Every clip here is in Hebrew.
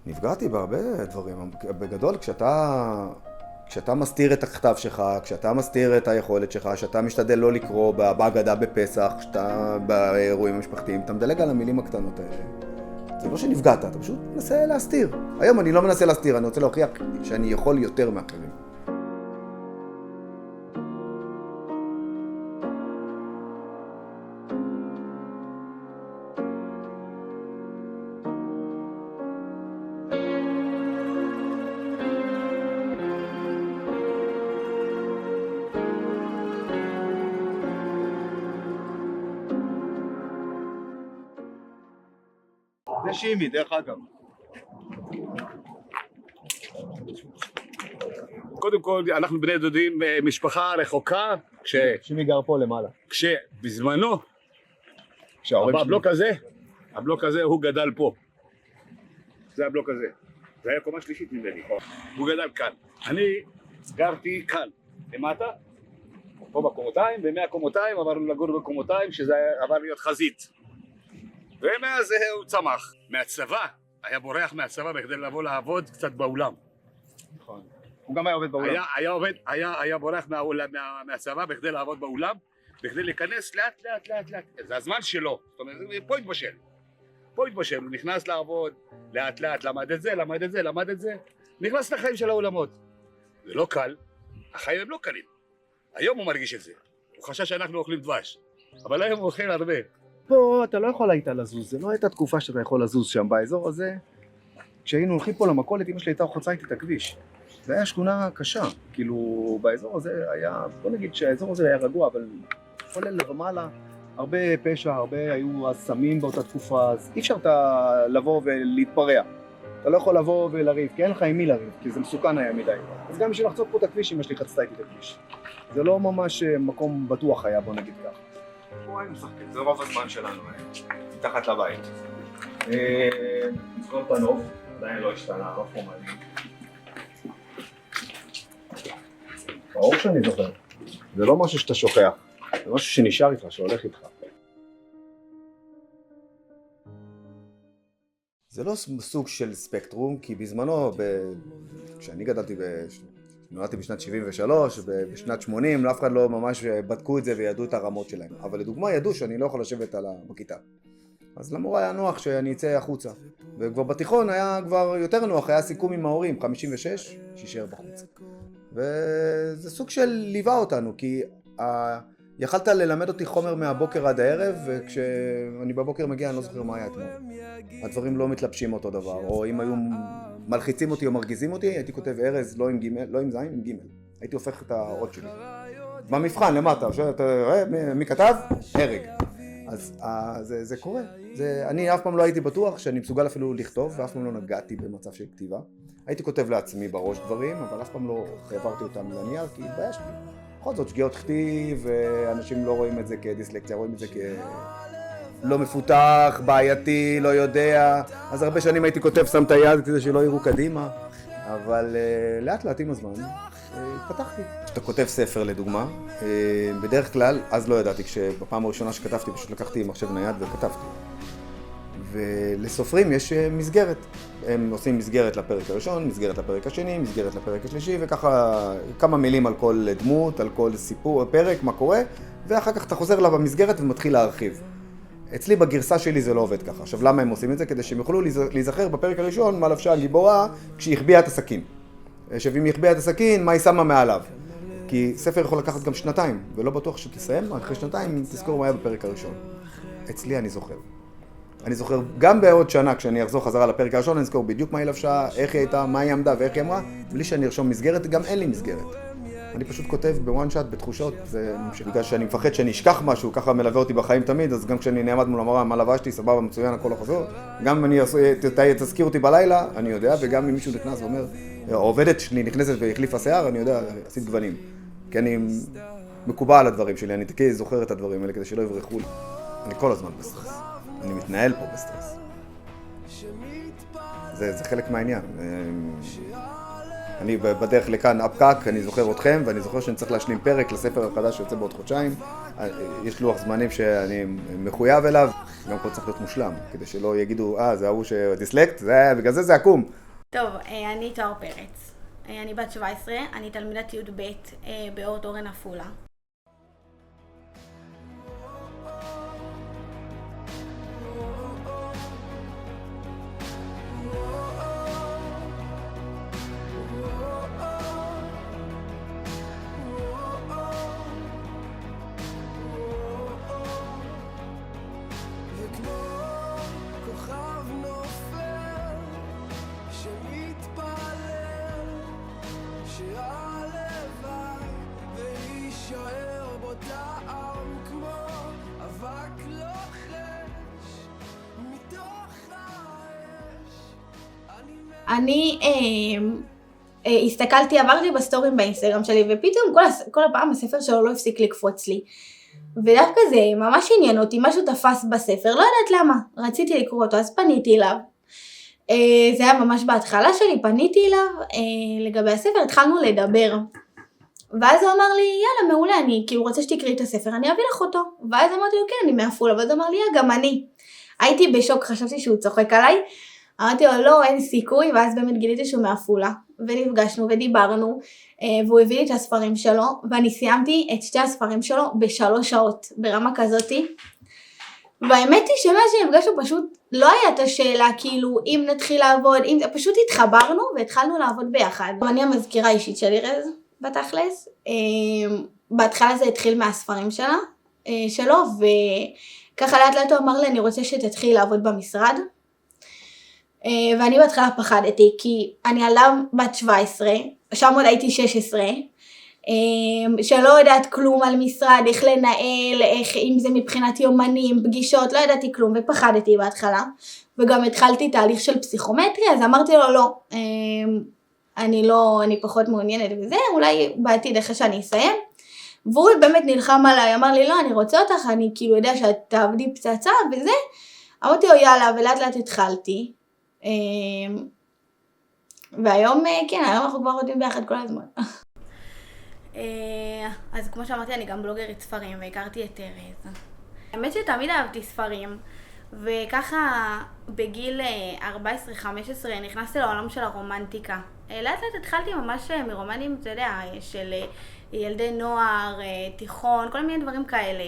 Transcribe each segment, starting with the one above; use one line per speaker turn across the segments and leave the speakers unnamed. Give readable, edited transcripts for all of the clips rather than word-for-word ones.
נפגעתי בהרבה דברים. בגדול, כשאתה מסתיר את הכתב שלך, כשאתה מסתיר את היכולת שלך, כשאתה משתדל לא לקרוא בהגדה בפסח, כשאתה באירועים המשפחתיים, אתה מדלג על המילים הקטנות האלה. זה לא שנפגעת, אתה פשוט מנסה להסתיר. היום אני לא מנסה להסתיר, אני רוצה להוכיח שאני יכול יותר מאחרים.
זה שימי, דרך אגב. קודם כל, אנחנו בני דודים משפחה רחוקה,
שימי גר פה למעלה.
כשבזמנו, הבלוק הזה הוא גדל פה. זה הבלוק הזה. זה היה קומה שלישית ממני. הוא גדל כאן. אני גרתי כאן, למטה, פה בקומותיים, ומהקומותיים עברנו לגור בקומותיים, שזה עבר להיות חזית. ומאז הוא צמח. מהצבא, היה בורח מהצבא בכדי לבוא לעבוד קצת באולם.
נכון. הוא גם היה עובד באולם.
היה בורח מהצבא בכדי לעבוד באולם, בכדי להיכנס לאט. זה הזמן שלו. זאת אומרת, פה התבשל. הוא נכנס לעבוד, לאט, למד את זה. נכנס לחיים של האולמות. זה לא קל, החיים הם לא קלים. היום הוא מרגיש את זה. הוא חשב שאנחנו אוכלים דבש, אבל היום הוא אוכל הרבה.
פה אתה לא יכול היית לזוז, זה לא הייתה תקופה שאתה יכול לזוז שם באזור הזה. כשהיינו הולכים פה למכולת, אמא שלי הייתה חוצה איתי את הכביש. זה היה שכונה קשה, כאילו באזור הזה היה, בוא נגיד שהאזור הזה היה רגוע, אבל כולל ומעלה, הרבה פשע, הרבה היו סמים באותה תקופה, אז אי אפשר לבוא ולהתפרע. אתה לא יכול לבוא ולריב, כי אין לך עם מי לריב, כי זה מסוכן היה מדי. אז גם בשביל לחצות פה את הכביש, אמא שלי חצתה איתי את הכביש. זה לא ממש מקום בטוח היה, בוא נגיד ככה. פה היינו משחקים, זה רוב הזמן שלנו, מתחת לבית. כל פנוף, עדיין לא השתנה, לא פורמלי. ברור שאני זוכר, זה לא משהו שאתה שוכח, זה משהו שנשאר איתך, שהולך איתך. זה לא סוג של ספקטרום, כי בזמנו, כשאני גדלתי נולדתי בשנת 73, בשנת 80, אף אחד לא ממש בדקו את זה וידעו את הרמות שלהם. אבל לדוגמה ידעו שאני לא יכול לשבת בכיתה. אז למורה היה נוח שאני אצא החוצה. וכבר בתיכון היה כבר יותר נוח, היה סיכום עם ההורים, 56, שישאר בחוץ. וזה סוג של ליווה אותנו, כי יכלת ללמד אותי חומר מהבוקר עד הערב, וכשאני בבוקר מגיע אני לא זוכר מה היה אתמול. הדברים לא מתלבשים אותו דבר, או אם היו מלחיצים אותי או מרגיזים אותי, הייתי כותב ארז לא עם ג' לא עם ז', עם ג'. הייתי הופך את האות שלי. במבחן למטה, אתה רואה מי כתב? הרג. אז זה קורה. אני אף פעם לא הייתי בטוח שאני מסוגל אפילו לכתוב, ואף פעם לא נגעתי במצב של כתיבה. הייתי כותב לעצמי בראש דברים, אבל אף פעם לא העברתי אותם לנייר, כי התביישתי. בכל זאת שגיאות כתיב, ואנשים לא רואים את זה כדיסלקציה, רואים את זה כלא מפותח, בעייתי, לא יודע. אז הרבה שנים הייתי כותב, שם את היד כדי שלא יראו קדימה, אבל לאט לאט עם הזמן התפתחתי. כשאתה כותב ספר לדוגמה, בדרך כלל, אז לא ידעתי, כשבפעם הראשונה שכתבתי פשוט לקחתי מחשב נייד וכתבתי. ולסופרים יש מסגרת. הם עושים מסגרת לפרק הראשון, מסגרת לפרק השני, מסגרת לפרק השלישי, וככה כמה מילים על כל דמות, על כל סיפור, פרק, מה קורה, ואחר כך אתה חוזר לה במסגרת ומתחיל להרחיב. אצלי בגרסה שלי זה לא עובד ככה. עכשיו למה הם עושים את זה? כדי שהם יוכלו להיזכר בפרק הראשון מה לבשה הגיבורה כשהיא החביאה את הסכין. שאם היא החביאה את הסכין, מה היא שמה מעליו. כי ספר יכול לקחת גם שנתיים, ולא בטוח שתסיים, אחרי שנתיים תזכור מה היה בפרק הראשון. אצלי אני זוכר. אני זוכר גם בעוד שנה, כשאני אחזור חזרה לפרק הראשון, אני אזכור בדיוק מה היא לבשה, איך היא הייתה, מה היא עמדה ואיך היא אמרה, בלי שאני ארשום מסגרת, גם אין לי מסגרת. אני פשוט כותב בוואן שוט, בתחושות, בגלל שאני מפחד שאני אשכח משהו, ככה מלווה אותי בחיים תמיד, אז גם כשאני נעמד מול המראה, מה לבשתי, סבבה, מצוין, הכל החזור. גם אם תזכיר אותי בלילה, אני יודע, וגם אם מישהו נכנס ואומר, העובדת שלי נכנסת והחליפה שיער, אני יודע, עשית גוונים. כי אני מקובע על הדברים שלי, אני תקי זוכר את הדברים האלה כדי שלא יברחו לי. אני כל הזמן בסטרס. אני מתנהל פה בסטרס. זה חלק מהעניין. אני בדרך לכאן הפקק, אני זוכר אתכם, ואני זוכר שאני צריך להשלים פרק לספר החדש שיוצא בעוד חודשיים. יש לוח זמנים שאני מחויב אליו, גם פה צריך להיות מושלם, כדי שלא יגידו, זה ההוא שדיסלקט, בגלל זה עקום.
טוב, אני תואר פרץ. אני בת 17, אני תלמידת י"ב באורט אורן עפולה. אני הסתכלתי, עברתי בסטורים באינסטגרם שלי, ופתאום כל הפעם הספר שלו לא הפסיק לקפוץ לי. ודווקא זה ממש עניין אותי, משהו תפס בספר, לא יודעת למה. רציתי לקרוא אותו, אז פניתי אליו. זה היה ממש בהתחלה שלי, פניתי אליו לגבי הספר, התחלנו לדבר. ואז הוא אמר לי, יאללה, מעולה, אני כאילו רוצה שתקראי את הספר, אני אביא לך אותו. ואז אמרתי לו, כן, אני מעפולה, ואז אמר לי, גם אני. הייתי בשוק, חשבתי שהוא צוחק עליי. אמרתי לו, לא, אין סיכוי, ואז באמת גיליתי שהוא מעפולה, ונפגשנו ודיברנו, והוא הביא לי את הספרים שלו, ואני סיימתי את 2 הספרים שלו ב3 שעות, ברמה כזאתי. והאמת היא שמאז שנפגשנו פשוט לא היה את השאלה, כאילו, אם נתחיל לעבוד, פשוט התחברנו והתחלנו לעבוד ביחד. אני המזכירה האישית של ארז, בתכלס. בהתחלה זה התחיל מהספרים שלו, וככה לאט לאט הוא אמר לי, אני רוצה שתתחיל לעבוד במשרד. ואני בהתחלה פחדתי, כי אני ילדה בת 17, שם עוד הייתי 16, שלא יודעת כלום על משרד, איך לנהל, אם זה מבחינת יומנים, פגישות, לא ידעתי כלום, ופחדתי בהתחלה, וגם התחלתי תהליך של פסיכומטרי, אז אמרתי לו לא, אני פחות מעוניינת בזה, אולי בעתיד אחרי שאני אסיים, והוא באמת נלחם עליי, אמר לי לא, אני רוצה אותך, אני כאילו יודע שאת תעבדי פצצה וזה, אמרתי לו יאללה, ולאט לאט התחלתי, והיום כן, היום אנחנו כבר עובדים ביחד כל הזמן. אז כמו שאמרתי, אני גם בלוגרית ספרים, והכרתי את ארז. האמת שתמיד אהבתי ספרים, וככה בגיל 14-15 נכנסתי לעולם של הרומנטיקה. לאט לאט התחלתי ממש מרומנים, אתה יודע, של ילדי נוער, תיכון, כל מיני דברים כאלה.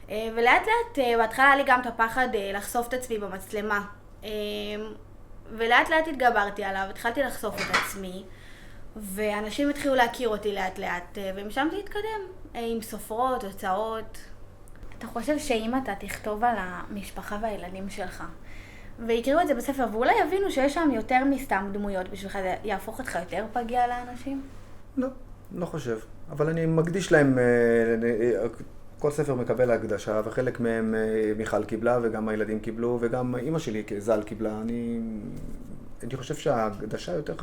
ולאט לאט בהתחלה היה לי גם את הפחד לחשוף את עצמי במצלמה. ולאט לאט התגברתי עליו, התחלתי לחשוף את עצמי, ואנשים התחילו להכיר אותי לאט לאט, ומשם זה התקדם, עם סופרות, הוצאות. אתה חושב שאם אתה תכתוב על המשפחה והילדים שלך, ויקראו את זה בספר, ואולי יבינו שיש שם יותר מסתם דמויות בשבילך, זה יהפוך אותך יותר פגיע לאנשים?
לא חושב, אבל אני מקדיש להם, כל ספר מקבל הקדשה, וחלק מהם מיכל קיבלה, וגם הילדים קיבלו, וגם אמא שלי כזל קיבלה. אני חושב שההקדשה יותר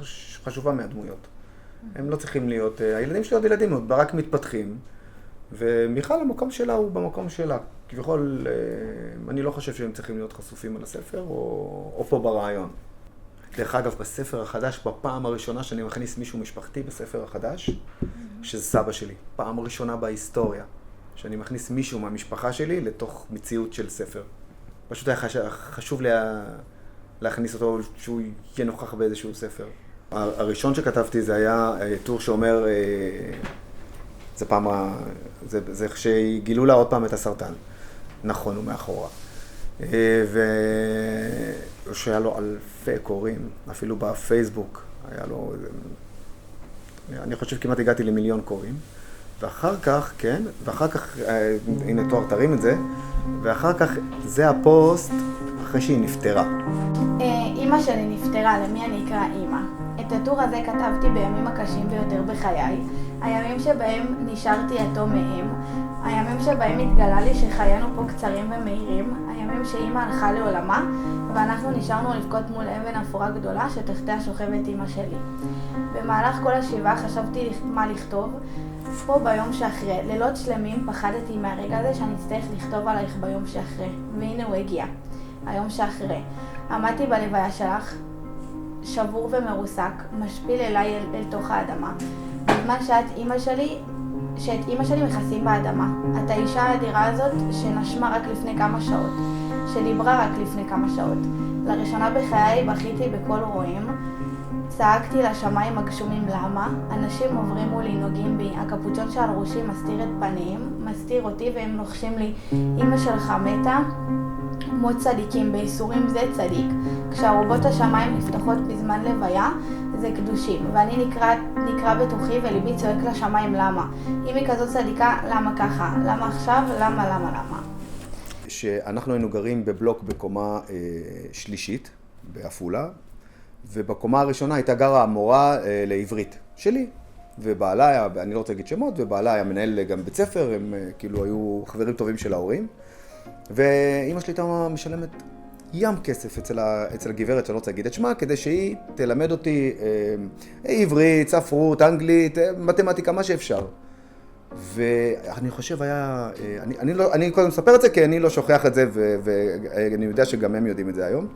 חשובה מהדמויות. הם לא צריכים להיות, הילדים שלי עוד ילדים, עוד רק מתפתחים, ומיכל המקום שלה הוא במקום שלה. כביכול, אני לא חושב שהם צריכים להיות חשופים על הספר, או פה ברעיון. דרך אגב, בספר החדש, בפעם הראשונה שאני מכניס מישהו משפחתי בספר החדש, שזה סבא שלי, פעם ראשונה בהיסטוריה. שאני מכניס מישהו מהמשפחה שלי לתוך מציאות של ספר. פשוט היה חשוב לי להכניס אותו שהוא יהיה נוכח באיזשהו ספר. הראשון שכתבתי זה היה טור שאומר, זה שגילו לה עוד פעם את הסרטן. נכון, הוא מאחורה. ושהיה לו אלפי קוראים, אפילו בפייסבוק היה לו, אני חושב כמעט הגעתי ל1,000,000 קוראים. ואחר כך, כן, הנה תואר תרים את זה, ואחר כך זה הפוסט אחרי שהיא נפטרה.
אמא שלי נפטרה, למי אני אקרא אמא? את הטור הזה כתבתי בימים הקשים ביותר בחיי, הימים שבהם נשארתי יתום מהם, הימים שבהם התגלה לי שחיינו פה קצרים ומהירים, הימים שאמא הלכה לעולמה, ואנחנו נשארנו לבכות מול אבן אפורה גדולה שתחתיה שוכבת אמא שלי. במהלך כל השבעה חשבתי מה לכתוב, פה ביום שאחרי, לילות שלמים פחדתי מהרגע הזה שאני אצטרך לכתוב עלייך ביום שאחרי, והנה הוא הגיע, היום שאחרי. עמדתי בלוויה שלך, שבור ומרוסק, משפיל אליי אל תוך האדמה. בזמן שאת אימא שלי מכסים באדמה. את האישה האדירה הזאת שנשמה רק לפני כמה שעות, שדיברה רק לפני כמה שעות. לראשונה בחיי בכיתי בקול רועם, צעקתי לשמיים הגשומים למה, אנשים עוברים מולי נוגעים בי, הקפוצ'ון שעל ראשי מסתיר את פניהם, מסתיר אותי והם נוחשים לי, אמא שלך מתה, מות צדיקים, בייסורים זה צדיק, כשארובות השמיים נפתחות בזמן לוויה, זה קדושים, ואני נקרא בתוכי וליבי צועק לשמיים למה, אם היא כזאת צדיקה, למה ככה, למה עכשיו, למה.
שאנחנו היינו גרים בבלוק בקומה שלישית, בעפולה, ובקומה הראשונה הייתה גרה המורה לעברית שלי, ובעלה היה, אני לא רוצה להגיד שמות, ובעלה היה מנהל גם בית ספר, הם כאילו היו חברים טובים של ההורים, ואמא שלי הייתה משלמת ים כסף אצל הגברת, שאני לא רוצה להגיד את שמה, כדי שהיא תלמד אותי עברית, ספרות, אנגלית, מתמטיקה, מה שאפשר. ואני חושב היה, אני קודם מספר את זה כי אני לא שוכח את זה, ואני יודע שגם הם יודעים את זה היום.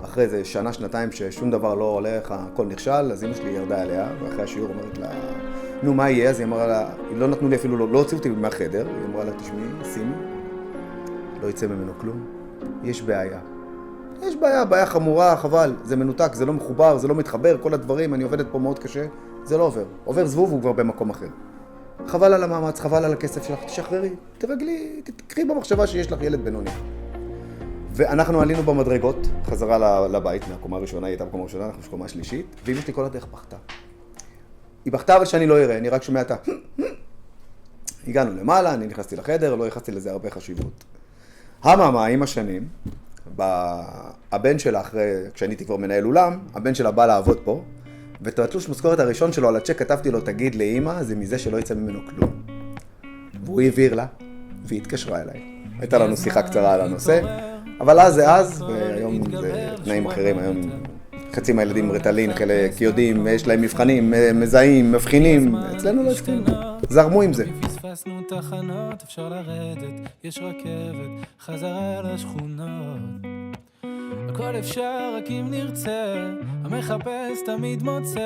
אחרי זה שנה, שנתיים ששום דבר לא הולך, הכל נכשל, אז אמא שלי ירדה עליה, ואחרי השיעור אומרת לה, נו מה יהיה? אז היא אמרה לה, לא נתנו לי אפילו, לא הוציאו אותי מהחדר, היא אמרה לה, תשמעי, שימי, לא יצא ממנו כלום, יש בעיה. יש בעיה חמורה, חבל, זה מנותק, זה לא מחובר, זה לא מתחבר, כל הדברים, אני עובדת פה מאוד קשה, זה לא עובר. עובר זבוב, הוא כבר במקום אחר. חבל על המאמץ, חבל על הכסף שלך, תשחררי, תרגלי, תקחי במחשבה שיש לך ילד בינוני. ואנחנו עלינו במדרגות, חזרה לבית, מהקומה הראשונה, היא הייתה בקומה הראשונה, אנחנו בקומה שלישית, ואמא שלי כל הדרך בכתה. היא בכתה אבל שאני לא אראה, אני רק שומע את הגענו למעלה, אני נכנסתי לחדר, לא נכנסתי לזה הרבה חשיבות. המאמה, עם השנים, הבן שלה אחרי, כשאני הייתי כבר מנהל אולם, הבן שלה בא לעבוד פה, ואת התלוש משכורת הראשון שלו על הצ'ק כתבתי לו, תגיד לאמא, זה מזה שלא יצא ממנו כלום. והוא העביר לה, והיא התקשרה אליי. הייתה לנו שיחה קצרה על הנושא, אבל אז זה אז, והיום זה תנאים אחרים, היום חצי מהילדים רטלין, חלק יודעים, יש להם מבחנים, מזהים, מבחינים, אצלנו לא הסכימו, זרמו עם זה.
פספסנו תחנות, אפשר לרדת, יש רכבת, חזרה לשכונות. הכל אפשר רק אם נרצה, המחפש תמיד מוצא.